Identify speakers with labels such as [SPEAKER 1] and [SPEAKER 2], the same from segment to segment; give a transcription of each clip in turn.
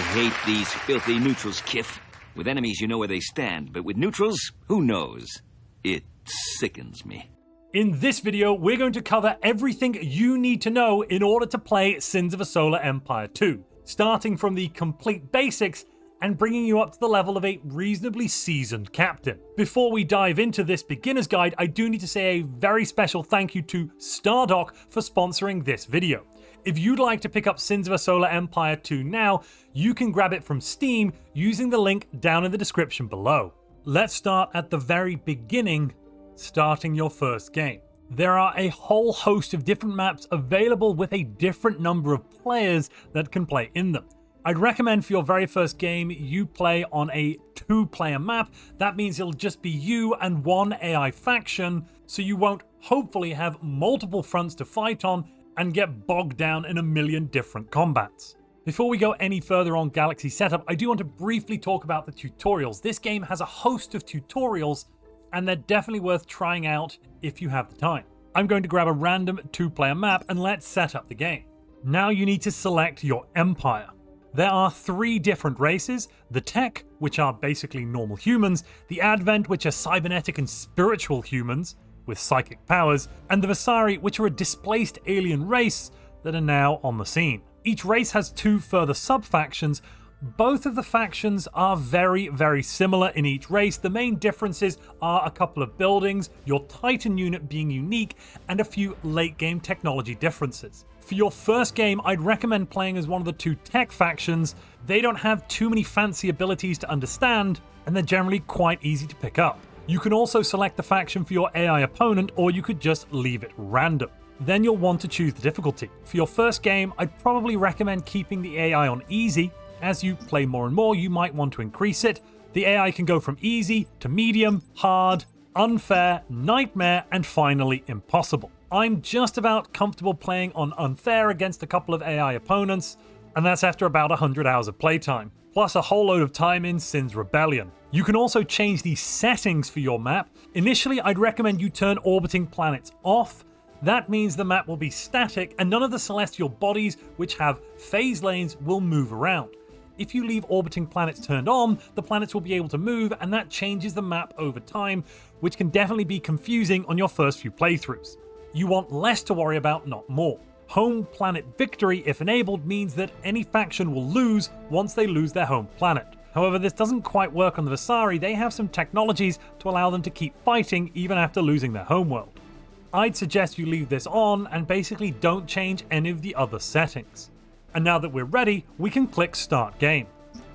[SPEAKER 1] hate these filthy neutrals, Kif. With enemies, you know where they stand, but with neutrals, who knows? It sickens me.
[SPEAKER 2] In this video, we're going to cover everything you need to know in order to play Sins of a Solar Empire 2, starting from the complete basics and bringing you up to the level of a reasonably seasoned captain. Before we dive into this beginner's guide, I do need to say a very special thank you to Stardock for sponsoring this video. If you'd like to pick up Sins of a Solar Empire 2 now, you can grab it from Steam using the link down in the description below. Let's start at the very beginning, starting your first game. There are a whole host of different maps available with a different number of players that can play in them. I'd recommend for your very first game you play on a 2-player map. That means it'll just be you and one AI faction, so you won't hopefully have multiple fronts to fight on and get bogged down in a million different combats. Before we go any further on Galaxy setup, I do want to briefly talk about the tutorials. This game has a host of tutorials, and they're definitely worth trying out if you have the time. I'm going to grab a random 2-player map and let's set up the game. Now you need to select your empire. There are 3 different races: the Tech, which are basically normal humans, the Advent, which are cybernetic and spiritual humans with psychic powers, and the Visari, which are a displaced alien race that are now on the scene. Each race has 2 further sub-factions. Both of the factions are very, very similar in each race. The main differences are a couple of buildings, your Titan unit being unique, and a few late-game technology differences. For your first game, I'd recommend playing as one of the 2 Tech factions. They don't have too many fancy abilities to understand, and they're generally quite easy to pick up. You can also select the faction for your AI opponent, or you could just leave it random. Then you'll want to choose the difficulty. For your first game, I'd probably recommend keeping the AI on easy. As you play more and more, you might want to increase it. The AI can go from easy to medium, hard, unfair, nightmare, and finally impossible. I'm just about comfortable playing on unfair against a couple of AI opponents, and that's after about 100 hours of playtime, plus a whole load of time in Sin's Rebellion. You can also change the settings for your map. Initially, I'd recommend you turn orbiting planets off. That means the map will be static and none of the celestial bodies, which have phase lanes, will move around. If you leave orbiting planets turned on, the planets will be able to move, and that changes the map over time, which can definitely be confusing on your first few playthroughs. You want less to worry about, not more. Home planet victory, if enabled, means that any faction will lose once they lose their home planet. However, this doesn't quite work on the Visari. They have some technologies to allow them to keep fighting even after losing their homeworld. I'd suggest you leave this on and basically don't change any of the other settings. And now that we're ready, we can click Start Game.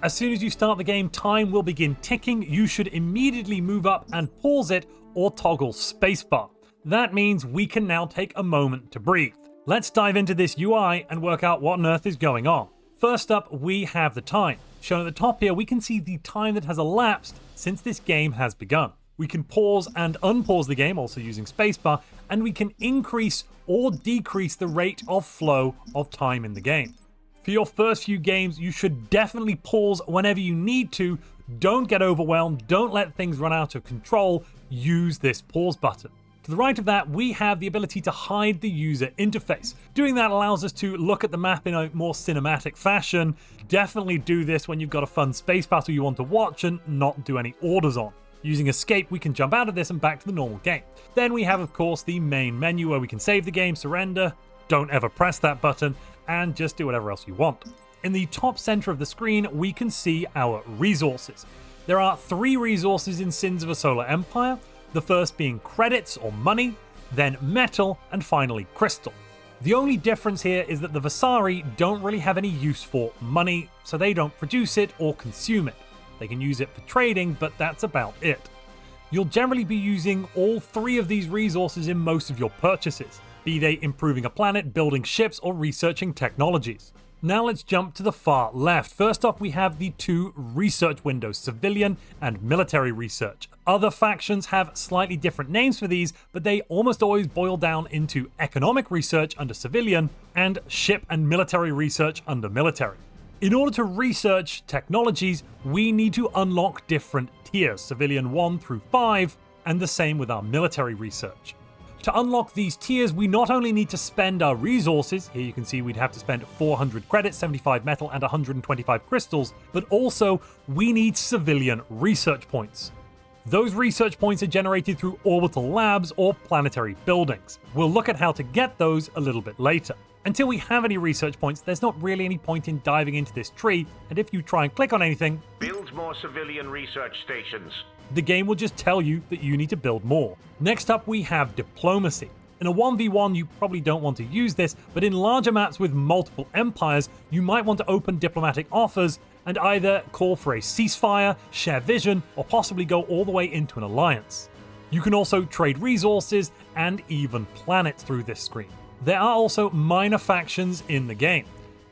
[SPEAKER 2] As soon as you start the game, time will begin ticking. You should immediately move up and pause it or toggle spacebar. That means we can now take a moment to breathe. Let's dive into this UI and work out what on earth is going on. First up, we have the time. Shown at the top here, we can see the time that has elapsed since this game has begun. We can pause and unpause the game, also using spacebar, and we can increase or decrease the rate of flow of time in the game. For your first few games, you should definitely pause whenever you need to. Don't get overwhelmed, don't let things run out of control, use this pause button. To the right of that, we have the ability to hide the user interface. Doing that allows us to look at the map in a more cinematic fashion. Definitely do this when you've got a fun space battle you want to watch and not do any orders on. Using escape, we can jump out of this and back to the normal game. Then we have, of course, the main menu where we can save the game, surrender, don't ever press that button, and just do whatever else you want. In the top center of the screen, we can see our resources. There are 3 resources in Sins of a Solar Empire, the first being credits or money, then metal, and finally crystal. The only difference here is that the Visari don't really have any use for money, so they don't produce it or consume it. They can use it for trading, but that's about it. You'll generally be using all 3 of these resources in most of your purchases, be they improving a planet, building ships, or researching technologies. Now let's jump to the far left. First off, we have the 2 research windows, civilian and military research. Other factions have slightly different names for these, but they almost always boil down into economic research under civilian and ship and military research under military. In order to research technologies, we need to unlock different tiers, civilian 1 through 5, and the same with our military research. To unlock these tiers, we not only need to spend our resources, here you can see we'd have to spend 400 credits, 75 metal, and 125 crystals, but also we need civilian research points. Those research points are generated through orbital labs or planetary buildings. We'll look at how to get those a little bit later. Until we have any research points, there's not really any point in diving into this tree, and if you try and click on anything,
[SPEAKER 3] build more civilian research stations.
[SPEAKER 2] The game will just tell you that you need to build more. Next up, we have diplomacy. In a 1v1, you probably don't want to use this, but in larger maps with multiple empires, you might want to open diplomatic offers and either call for a ceasefire, share vision, or possibly go all the way into an alliance. You can also trade resources and even planets through this screen. There are also minor factions in the game.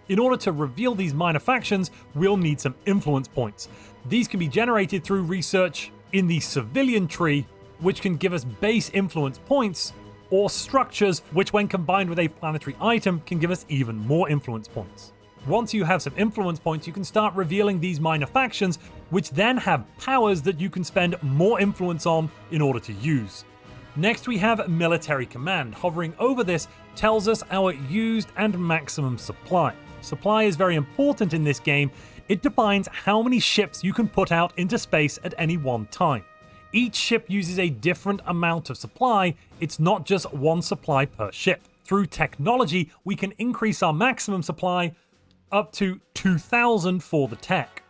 [SPEAKER 2] In order to reveal these minor factions, we'll need some influence points. These can be generated through research in the civilian tree, which can give us base influence points, or structures, which when combined with a planetary item can give us even more influence points. Once you have some influence points, you can start revealing these minor factions, which then have powers that you can spend more influence on in order to use. Next, we have military command. Hovering over this tells us our used and maximum supply. Supply is very important in this game. It defines how many ships you can put out into space at any one time. Each ship uses a different amount of supply. It's not just one supply per ship. Through technology, we can increase our maximum supply up to 2,000 for the tech.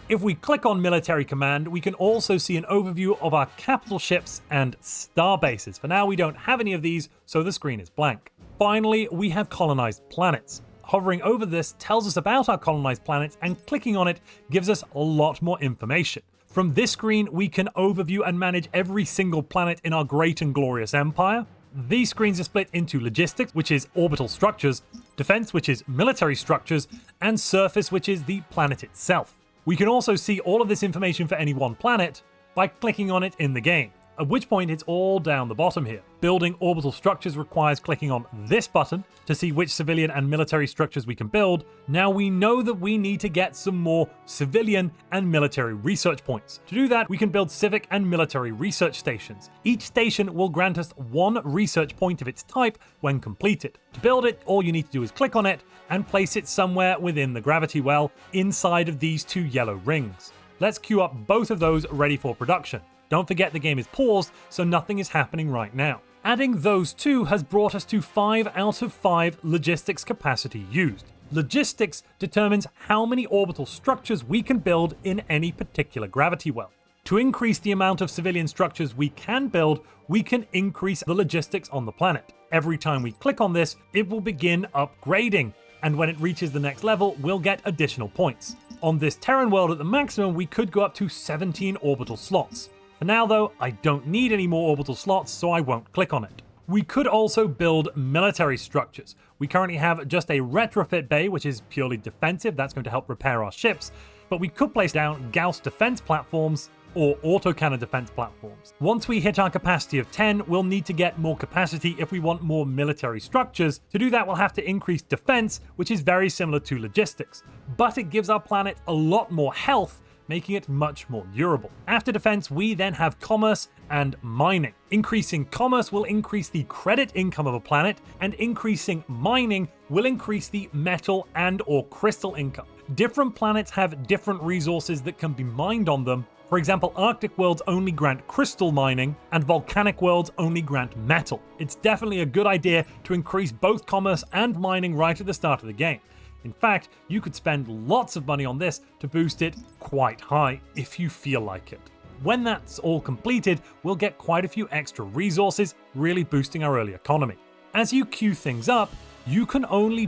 [SPEAKER 2] If we click on military command, we can also see an overview of our capital ships and star bases. For now, we don't have any of these, so the screen is blank. Finally, we have colonized planets. Hovering over this tells us about our colonized planets, and clicking on it gives us a lot more information. From this screen, we can overview and manage every single planet in our great and glorious empire. These screens are split into logistics, which is orbital structures, defense, which is military structures, and surface, which is the planet itself. We can also see all of this information for any one planet by clicking on it in the game, at which point it's all down the bottom here. Building orbital structures requires clicking on this button to see which civilian and military structures we can build. Now we know that we need to get some more civilian and military research points. To do that, we can build civic and military research stations. Each station will grant us one research point of its type when completed. To build it, all you need to do is click on it and place it somewhere within the gravity well inside of these two yellow rings. Let's queue up both of those ready for production. Don't forget the game is paused, so nothing is happening right now. Adding those two has brought us to 5 out of 5 logistics capacity used. Logistics determines how many orbital structures we can build in any particular gravity well. To increase the amount of civilian structures we can build, we can increase the logistics on the planet. Every time we click on this, it will begin upgrading, and when it reaches the next level, we'll get additional points. On this Terran world at the maximum, we could go up to 17 orbital slots. For now though, I don't need any more orbital slots, so I won't click on it. We could also build military structures. We currently have just a retrofit bay, which is purely defensive. That's going to help repair our ships. But we could place down Gauss defense platforms or autocannon defense platforms. Once we hit our capacity of 10, we'll need to get more capacity if we want more military structures. To do that, we'll have to increase defense, which is very similar to logistics. But it gives our planet a lot more health, making it much more durable. After defense, we then have commerce and mining. Increasing commerce will increase the credit income of a planet, and increasing mining will increase the metal and or crystal income. Different planets have different resources that can be mined on them. For example, Arctic worlds only grant crystal mining, and volcanic worlds only grant metal. It's definitely a good idea to increase both commerce and mining right at the start of the game. In fact, you could spend lots of money on this to boost it quite high if you feel like it. When that's all completed, we'll get quite a few extra resources, really boosting our early economy. As you queue things up, you can only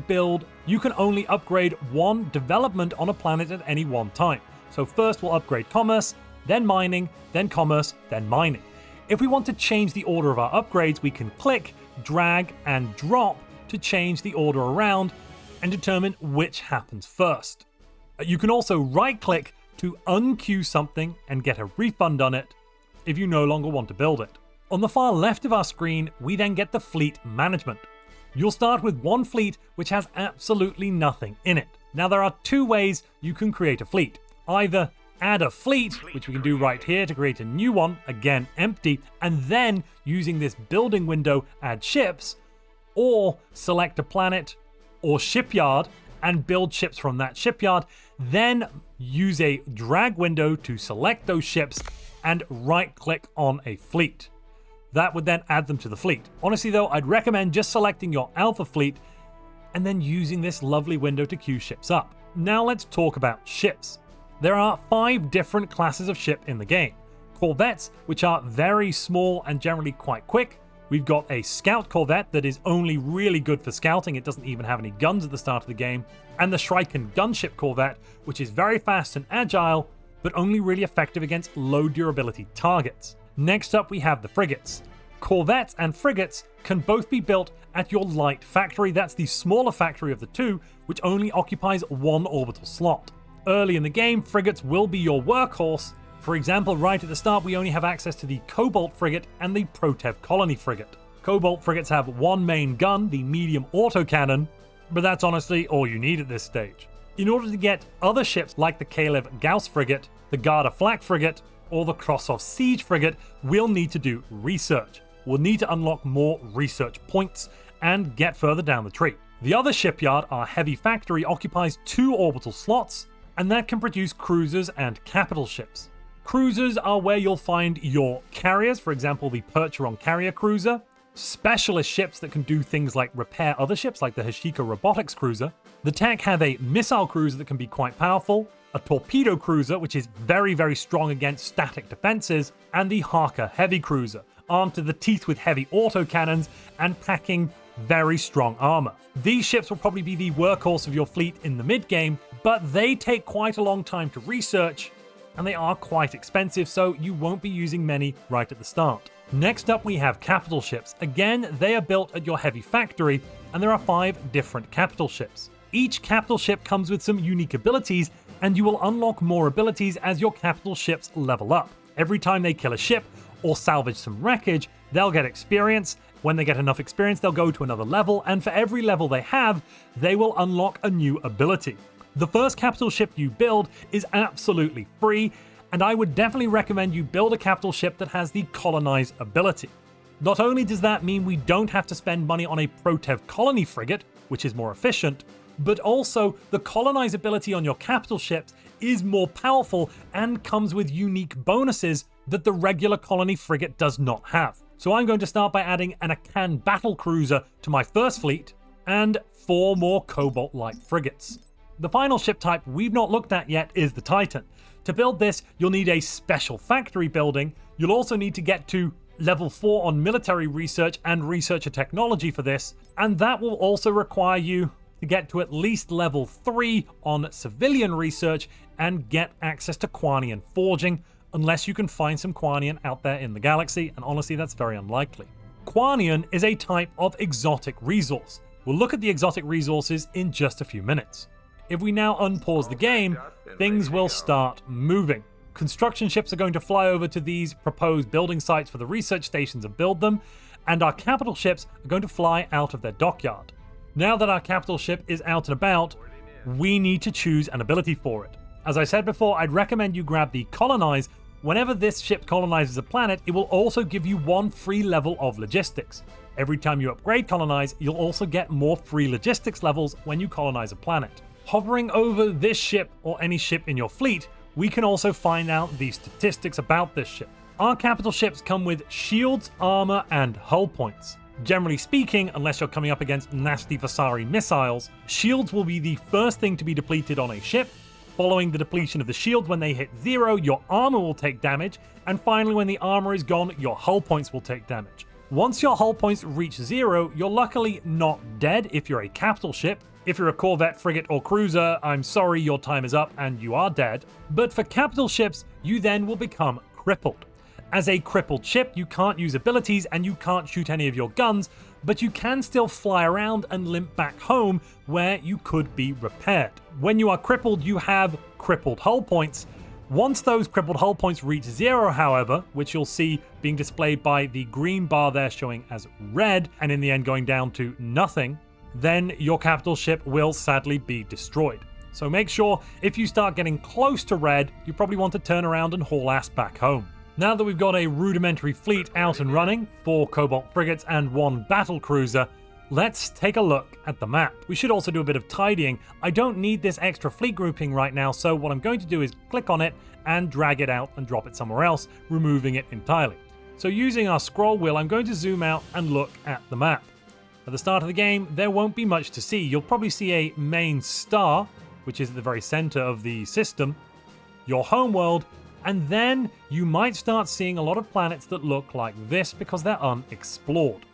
[SPEAKER 2] upgrade one development on a planet at any one time. So first we'll upgrade commerce, then mining, then commerce, then mining. If we want to change the order of our upgrades, we can click, drag, and drop to change the order around and determine which happens first. You can also right-click to unqueue something and get a refund on it if you no longer want to build it. On the far left of our screen, we then get the fleet management. You'll start with one fleet which has absolutely nothing in it. Now there are two ways you can create a fleet. Either add a fleet, which we can do right here to create a new one, again empty, and then using this building window add ships, or select a planet or shipyard and build ships from that shipyard, then use a drag window to select those ships and right click on a fleet. That would then add them to the fleet. Honestly though, I'd recommend just selecting your alpha fleet and then using this lovely window to queue ships up. Now let's talk about ships. There are 5 different classes of ship in the game. Corvettes, which are very small and generally quite quick. We've got a scout corvette that is only really good for scouting. It doesn't even have any guns at the start of the game. And the Shriken gunship corvette, which is very fast and agile, but only really effective against low durability targets. Next up, we have the frigates. Corvettes and frigates can both be built at your light factory. That's the smaller factory of the two, which only occupies 1 orbital slot. Early in the game, frigates will be your workhorse. For example, right at the start, we only have access to the Cobalt frigate and the Protev colony frigate. Cobalt frigates have 1 main gun, the medium autocannon, but that's honestly all you need at this stage. In order to get other ships like the Kalev Gauss frigate, the Garda Flak frigate, or the Krosov Siege frigate, we'll need to do research. We'll need to unlock more research points and get further down the tree. The other shipyard, our heavy factory, occupies 2 orbital slots, and that can produce cruisers and capital ships. Cruisers are where you'll find your carriers, for example the Percheron carrier cruiser, specialist ships that can do things like repair other ships like the Hashika robotics cruiser. The tech have a missile cruiser that can be quite powerful, a torpedo cruiser which is very strong against static defenses, and the Harker heavy cruiser, armed to the teeth with heavy autocannons and packing very strong armor. These ships will probably be the workhorse of your fleet in the mid-game, but they take quite a long time to research, and they are quite expensive, so you won't be using many right at the start. Next up, we have capital ships. Again, they are built at your heavy factory, and there are 5 different capital ships. Each capital ship comes with some unique abilities, and you will unlock more abilities as your capital ships level up. Every time they kill a ship or salvage some wreckage, they'll get experience. When they get enough experience, they'll go to another level, and for every level they have, they will unlock a new ability. The first capital ship you build is absolutely free, and I would definitely recommend you build a capital ship that has the colonize ability. Not only does that mean we don't have to spend money on a Protev colony frigate, which is more efficient, but also the colonize ability on your capital ships is more powerful and comes with unique bonuses that the regular colony frigate does not have. So I'm going to start by adding an Akan battle cruiser to my first fleet and 4 more Cobalt light frigates. The final ship type we've not looked at yet is the Titan. To build this, you'll need a special factory building. You'll also need to get to level 4 on military research and researcher technology for this, and that will also require you to get to at least level 3 on civilian research and get access to Quanian forging, unless you can find some Quanian out there in the galaxy, and honestly that's very unlikely. Quanian is a type of exotic resource. We'll look at the exotic resources in just a few minutes. If we now unpause the game, things will start moving. Construction ships are going to fly over to these proposed building sites for the research stations and build them, and our capital ships are going to fly out of their dockyard. Now that our capital ship is out and about, we need to choose an ability for it. As I said before, I'd recommend you grab the colonize. Whenever this ship colonizes a planet, it will also give you 1 free level of logistics. Every time you upgrade colonize, you'll also get more free logistics levels when you colonize a planet. Hovering over this ship or any ship in your fleet, we can also find out the statistics about this ship. Our capital ships come with shields, armor, and hull points. Generally speaking, unless you're coming up against nasty Vasari missiles, shields will be the first thing to be depleted on a ship. Following the depletion of the shield, when they hit 0, your armor will take damage, and finally when the armor is gone, your hull points will take damage. Once your hull points reach 0, you're luckily not dead if you're a capital ship. If you're a corvette, frigate, or cruiser, I'm sorry, your time is up and you are dead. But for capital ships, you then will become crippled. As a crippled ship, you can't use abilities and you can't shoot any of your guns, but you can still fly around and limp back home where you could be repaired. When you are crippled, you have crippled hull points. Once those crippled hull points reach 0, however, which you'll see being displayed by the green bar there showing as red, and in the end going down to nothing, then your capital ship will sadly be destroyed. So make sure if you start getting close to red, you probably want to turn around and haul ass back home. Now that we've got a rudimentary fleet out and running, 4 Cobalt frigates and 1 battle cruiser, let's take a look at the map. We should also do a bit of tidying. I don't need this extra fleet grouping right now, so what I'm going to do is click on it and drag it out and drop it somewhere else, removing it entirely. So using our scroll wheel, I'm going to zoom out and look at the map. At the start of the game, there won't be much to see. You'll probably see a main star, which is at the very center of the system, your homeworld, and then you might start seeing a lot of planets that look like this because they're unexplored.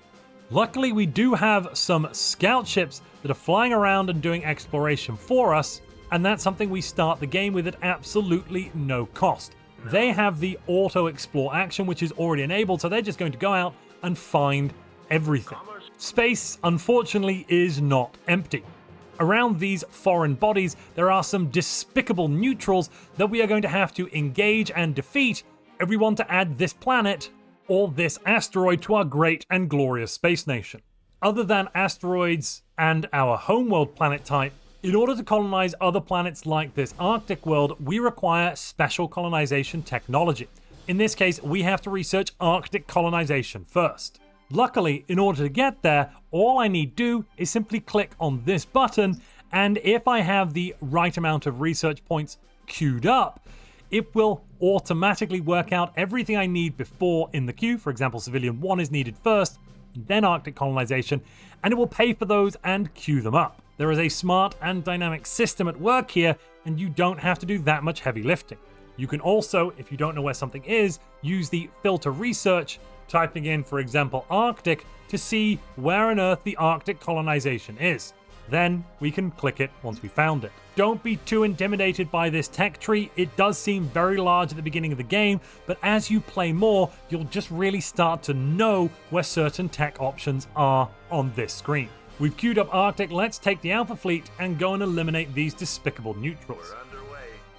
[SPEAKER 2] Luckily, we do have some scout ships that are flying around and doing exploration for us, and that's something we start the game with at absolutely no cost. They have the auto-explore action, which is already enabled, so they're just going to go out and find everything. Space, unfortunately, is not empty. Around these foreign bodies, there are some despicable neutrals that we are going to have to engage and defeat if we want to add this planet or this asteroid to our great and glorious space nation. Other than asteroids and our homeworld planet type, in order to colonize other planets like this Arctic world, we require special colonization technology. In this case, we have to research Arctic colonization first. Luckily, in order to get there, all I need to do is simply click on this button, and if I have the right amount of research points queued up, it will automatically work out everything I need before in the queue. For example, Civilian 1 is needed first, then Arctic colonization, and it will pay for those and queue them up. There is a smart and dynamic system at work here, and you don't have to do that much heavy lifting. You can also, if you don't know where something is, use the filter research, typing in, for example, Arctic, to see where on Earth the Arctic colonization is. Then we can click it once we found it. Don't be too intimidated by this tech tree. It does seem very large at the beginning of the game, but as you play more, you'll just really start to know where certain tech options are on this screen. We've queued up Arctic. Let's take the Alpha Fleet and go and eliminate these despicable neutrals.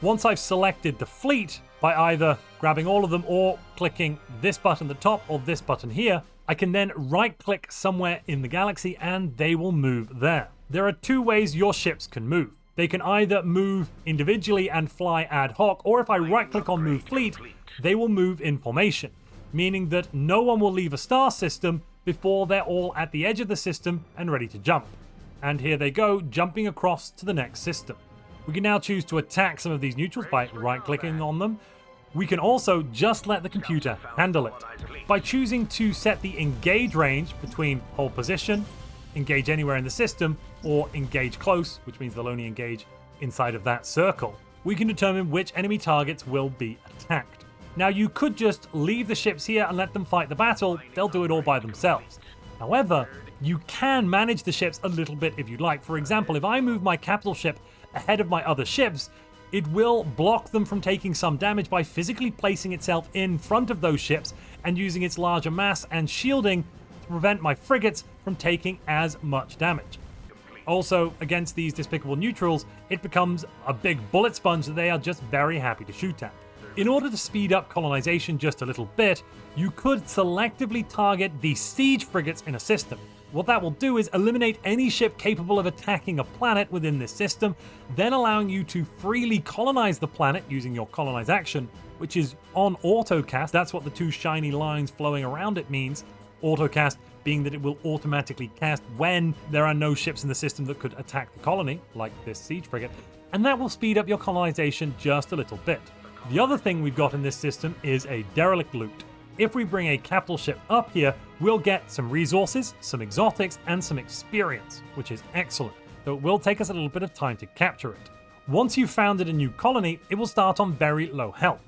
[SPEAKER 2] Once I've selected the fleet, by either grabbing all of them or clicking this button at the top or this button here, I can then right-click somewhere in the galaxy and they will move there. There are 2 ways your ships can move. They can either move individually and fly ad hoc, or if I right-click on Move Fleet, they will move in formation, meaning that no one will leave a star system before they're all at the edge of the system and ready to jump. And here they go, jumping across to the next system. We can now choose to attack some of these neutrals by right-clicking on them. We can also just let the computer handle it. By choosing to set the engage range between hold position, engage anywhere in the system, or engage close, which means they'll only engage inside of that circle, we can determine which enemy targets will be attacked. Now, you could just leave the ships here and let them fight the battle. They'll do it all by themselves. However, you can manage the ships a little bit if you'd like. For example, if I move my capital ship ahead of my other ships, it will block them from taking some damage by physically placing itself in front of those ships and using its larger mass and shielding to prevent my frigates from taking as much damage. Also, against these despicable neutrals, it becomes a big bullet sponge that they are just very happy to shoot at. In order to speed up colonization just a little bit, you could selectively target the siege frigates in a system. What that will do is eliminate any ship capable of attacking a planet within this system, then allowing you to freely colonize the planet using your colonize action, which is on autocast. That's what the 2 shiny lines flowing around it means. Autocast being that it will automatically cast when there are no ships in the system that could attack the colony, like this siege frigate, and that will speed up your colonization just a little bit. The other thing we've got in this system is a derelict loot. If we bring a capital ship up here, we'll get some resources, some exotics, and some experience, which is excellent, though it will take us a little bit of time to capture it. Once you've founded a new colony, it will start on very low health.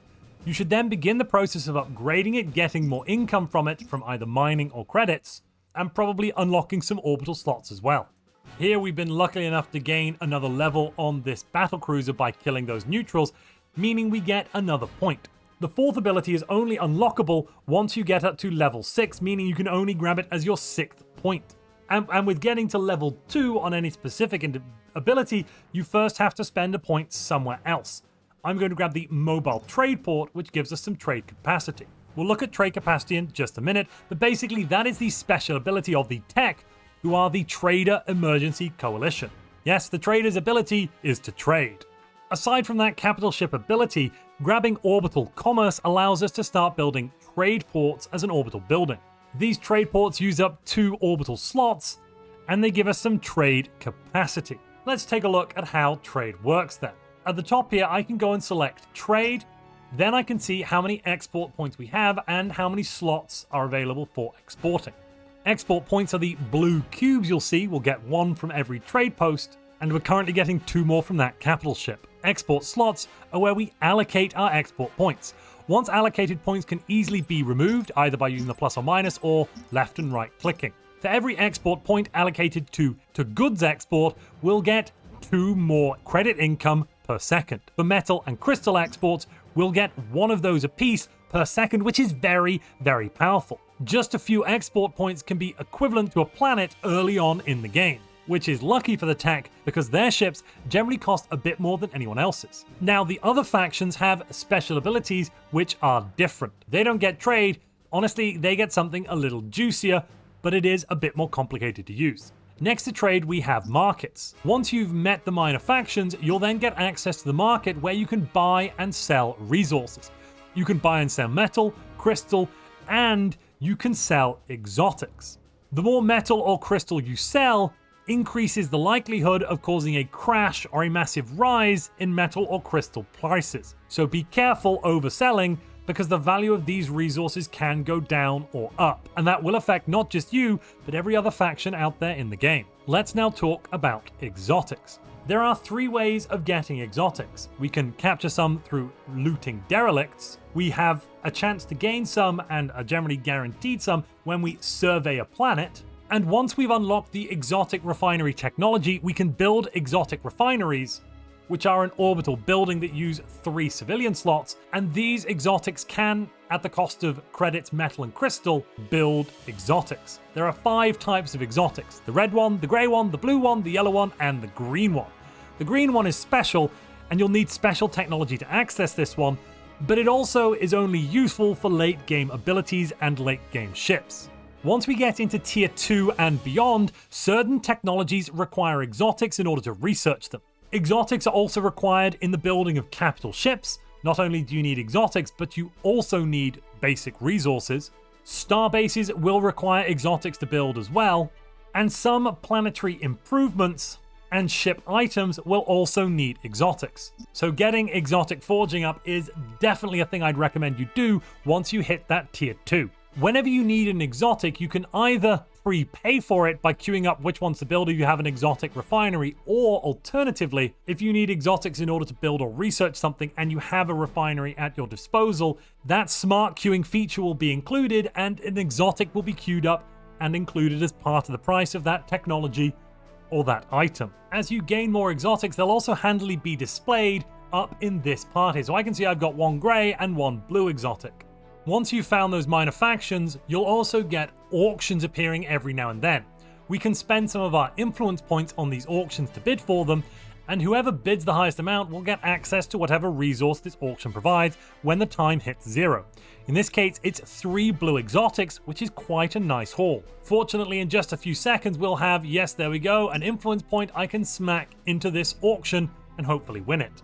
[SPEAKER 2] You should then begin the process of upgrading it, getting more income from it from either mining or credits, and probably unlocking some orbital slots as well. Here we've been lucky enough to gain another level on this battlecruiser by killing those neutrals, meaning we get another point. The 4th ability is only unlockable once you get up to level 6, meaning you can only grab it as your 6th point. And with getting to level 2 on any specific ability, you first have to spend a point somewhere else. I'm going to grab the mobile trade port, which gives us some trade capacity. We'll look at trade capacity in just a minute, but basically that is the special ability of the tech, who are the Trader Emergency Coalition. Yes, the trader's ability is to trade. Aside from that capital ship ability, grabbing orbital commerce allows us to start building trade ports as an orbital building. These trade ports use up 2 orbital slots, and they give us some trade capacity. Let's take a look at how trade works then. At the top here, I can go and select trade. Then I can see how many export points we have and how many slots are available for exporting. Export points are the blue cubes you'll see. We'll get 1 from every trade post, and we're currently getting 2 more from that capital ship. Export slots are where we allocate our export points. Once allocated points can easily be removed, either by using the plus or minus or left and right clicking. For every export point allocated to goods export, we'll get 2 more credit income per second. For metal and crystal exports, we'll get 1 of those apiece per second, which is very, very powerful. Just a few export points can be equivalent to a planet early on in the game, which is lucky for the tech because their ships generally cost a bit more than anyone else's. Now, the other factions have special abilities which are different. They don't get trade. Honestly, they get something a little juicier, but it is a bit more complicated to use. Next to trade, we have markets. Once you've met the minor factions, you'll then get access to the market where you can buy and sell resources. You can buy and sell metal, crystal, and you can sell exotics. The more metal or crystal you sell increases the likelihood of causing a crash or a massive rise in metal or crystal prices. So be careful overselling, because the value of these resources can go down or up, and that will affect not just you, but every other faction out there in the game. Let's now talk about exotics. There are 3 ways of getting exotics. We can capture some through looting derelicts. We have a chance to gain some and are generally guaranteed some when we survey a planet. And once we've unlocked the exotic refinery technology, we can build exotic refineries, which are an orbital building that use 3 civilian slots, and these exotics can, at the cost of credits, metal, and crystal, build exotics. There are 5 types of exotics: the red one, the grey one, the blue one, the yellow one, and the green one. The green one is special, and you'll need special technology to access this one, but it also is only useful for late game abilities and late game ships. Once we get into tier 2 and beyond, certain technologies require exotics in order to research them. Exotics are also required in the building of capital ships. Not only do you need exotics, but you also need basic resources. Star bases will require exotics to build as well, and some planetary improvements and ship items will also need exotics. So getting exotic forging up is definitely a thing I'd recommend you do once you hit that tier 2. Whenever you need an exotic, you can either prepay for it by queuing up which ones to build if you have an exotic refinery, or alternatively, if you need exotics in order to build or research something and you have a refinery at your disposal, that smart queuing feature will be included and an exotic will be queued up and included as part of the price of that technology or that item. As you gain more exotics, they'll also handily be displayed up in this part here. So I can see I've got 1 grey and 1 blue exotic. Once you've found those minor factions, you'll also get auctions appearing every now and then. We can spend some of our influence points on these auctions to bid for them, and whoever bids the highest amount will get access to whatever resource this auction provides when the time hits 0. In this case, it's 3 blue exotics, which is quite a nice haul. Fortunately, in just a few seconds, we'll have, yes, there we go, an influence point I can smack into this auction and hopefully win it.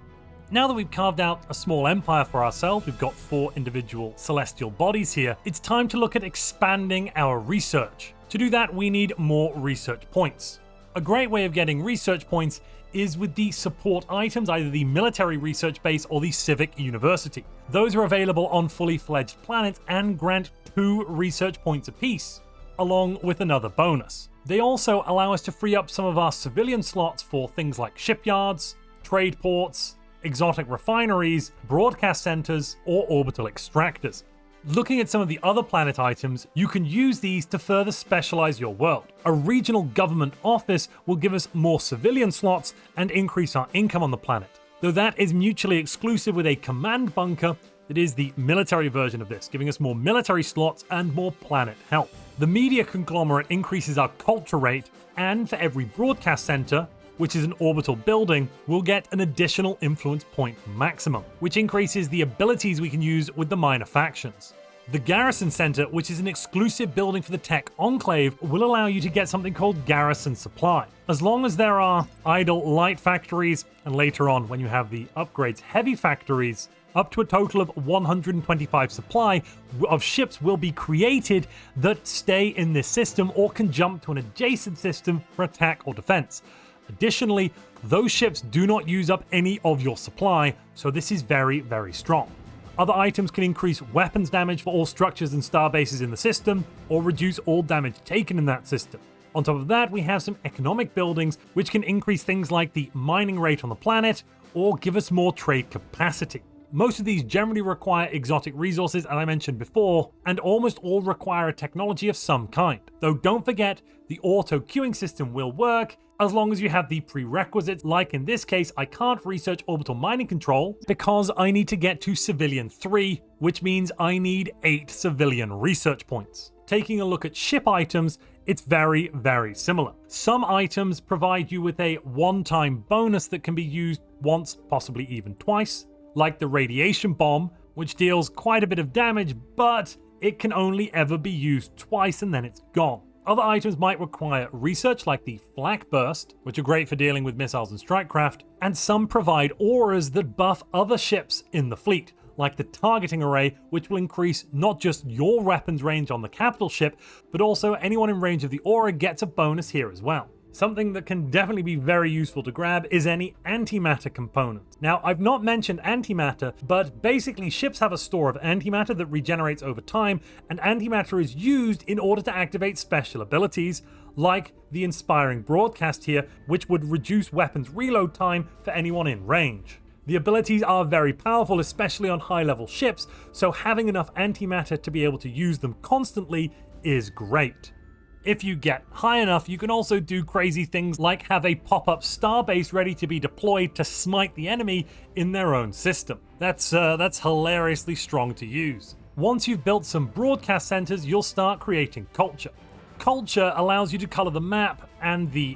[SPEAKER 2] Now that we've carved out a small empire for ourselves, we've got 4 individual celestial bodies here, it's time to look at expanding our research. To do that, we need more research points. A great way of getting research points is with the support items, either the military research base or the civic university. Those are available on fully fledged planets and grant 2 research points apiece, along with another bonus. They also allow us to free up some of our civilian slots for things like shipyards, trade ports, exotic refineries, broadcast centers, or orbital extractors. Looking at some of the other planet items, you can use these to further specialize your world. A regional government office will give us more civilian slots and increase our income on the planet, though that is mutually exclusive with a command bunker that is the military version of this, giving us more military slots and more planet health. The media conglomerate increases our culture rate, and for every broadcast center, which is an orbital building, we'll get an additional influence point maximum, which increases the abilities we can use with the minor factions. The Garrison Center, which is an exclusive building for the Tech Enclave, will allow you to get something called Garrison Supply. As long as there are idle light factories, and later on when you have the upgrades heavy factories, up to a total of 125 supply of ships will be created that stay in this system or can jump to an adjacent system for attack or defense. Additionally, those ships do not use up any of your supply, so this is very, very strong. Other items can increase weapons damage for all structures and star bases in the system, or reduce all damage taken in that system. On top of that, we have some economic buildings, which can increase things like the mining rate on the planet, or give us more trade capacity. Most of these generally require exotic resources, as I mentioned before, and almost all require a technology of some kind. Though don't forget, the auto queuing system will work, as long as you have the prerequisites, like in this case, I can't research orbital mining control because I need to get to Civilian 3, which means I need 8 civilian research points. Taking a look at ship items, it's very, very similar. Some items provide you with a one-time bonus that can be used once, possibly even twice, like the radiation bomb, which deals quite a bit of damage, but it can only ever be used twice and then it's gone. Other items might require research, like the flak burst, which are great for dealing with missiles and strike craft, and some provide auras that buff other ships in the fleet, like the targeting array, which will increase not just your weapons range on the capital ship, but also anyone in range of the aura gets a bonus here as well. Something that can definitely be very useful to grab is any antimatter component. Now, I've not mentioned antimatter, but basically ships have a store of antimatter that regenerates over time, and antimatter is used in order to activate special abilities, like the Inspiring Broadcast here, which would reduce weapons reload time for anyone in range. The abilities are very powerful, especially on high-level ships, so having enough antimatter to be able to use them constantly is great. If you get high enough, you can also do crazy things like have a pop-up starbase ready to be deployed to smite the enemy in their own system. That's hilariously strong to use. Once you've built some broadcast centers, you'll start creating culture. Culture allows you to color the map and the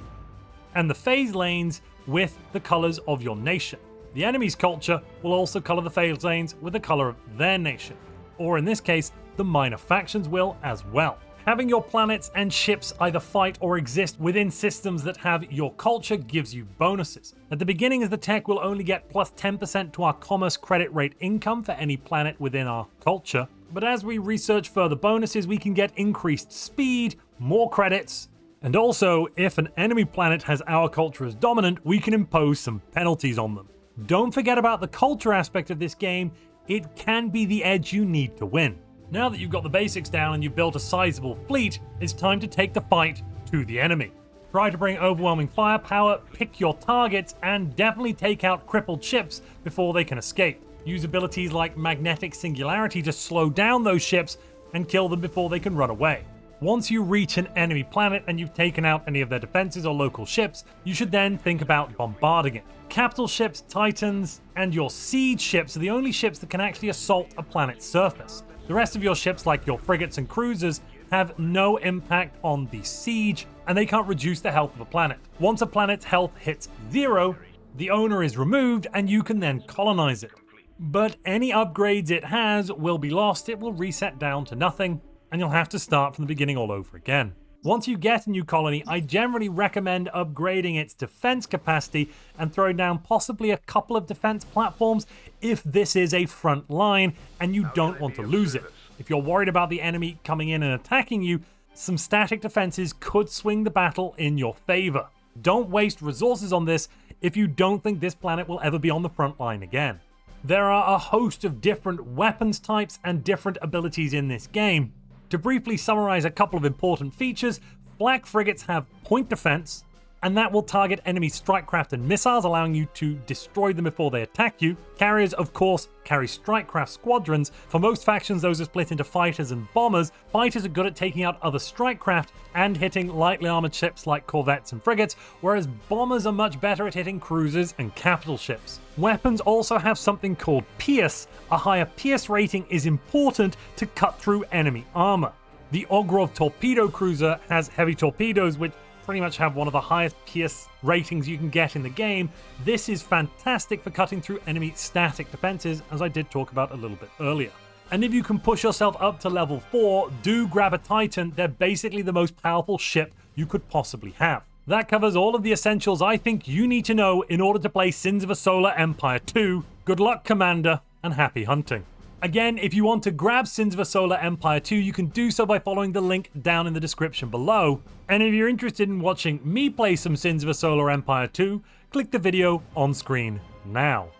[SPEAKER 2] phase lanes with the colors of your nation. The enemy's culture will also color the phase lanes with the color of their nation, or in this case, the minor factions will as well. Having your planets and ships either fight or exist within systems that have your culture gives you bonuses. At the beginning of the tech, we'll only get plus 10% to our commerce credit rate income for any planet within our culture. But as we research further bonuses, we can get increased speed, more credits, and also, if an enemy planet has our culture as dominant, we can impose some penalties on them. Don't forget about the culture aspect of this game. It can be the edge you need to win. Now that you've got the basics down and you've built a sizable fleet, it's time to take the fight to the enemy. Try to bring overwhelming firepower, pick your targets, and definitely take out crippled ships before they can escape. Use abilities like magnetic singularity to slow down those ships and kill them before they can run away. Once you reach an enemy planet and you've taken out any of their defenses or local ships, you should then think about bombarding it. Capital ships, titans, and your siege ships are the only ships that can actually assault a planet's surface. The rest of your ships, like your frigates and cruisers, have no impact on the siege, and they can't reduce the health of a planet. Once a planet's health hits 0, the owner is removed and you can then colonize it. But any upgrades it has will be lost, it will reset down to nothing, and you'll have to start from the beginning all over again. Once you get a new colony, I generally recommend upgrading its defense capacity and throwing down possibly a couple of defense platforms if this is a front line and you don't want to lose it. If you're worried about the enemy coming in and attacking you, some static defenses could swing the battle in your favor. Don't waste resources on this if you don't think this planet will ever be on the front line again. There are a host of different weapons types and different abilities in this game. To briefly summarize a couple of important features, flak frigates have point defense, and that will target enemy strike craft and missiles, allowing you to destroy them before they attack you. Carriers, of course, carry strike craft squadrons. For most factions, those are split into fighters and bombers. Fighters are good at taking out other strike craft and hitting lightly armored ships like corvettes and frigates, whereas bombers are much better at hitting cruisers and capital ships. Weapons also have something called Pierce. A higher Pierce rating is important to cut through enemy armor. The Ogrov torpedo cruiser has heavy torpedoes, which pretty much have one of the highest Pierce ratings you can get in the game. This is fantastic for cutting through enemy static defenses, as I did talk about a little bit earlier. And if you can push yourself up to level 4, do grab a Titan. They're basically the most powerful ship you could possibly have. That covers all of the essentials I think you need to know in order to play Sins of a Solar Empire 2. Good luck, Commander, and happy hunting. Again, if you want to grab Sins of a Solar Empire 2, you can do so by following the link down in the description below. And if you're interested in watching me play some Sins of a Solar Empire 2, click the video on screen now.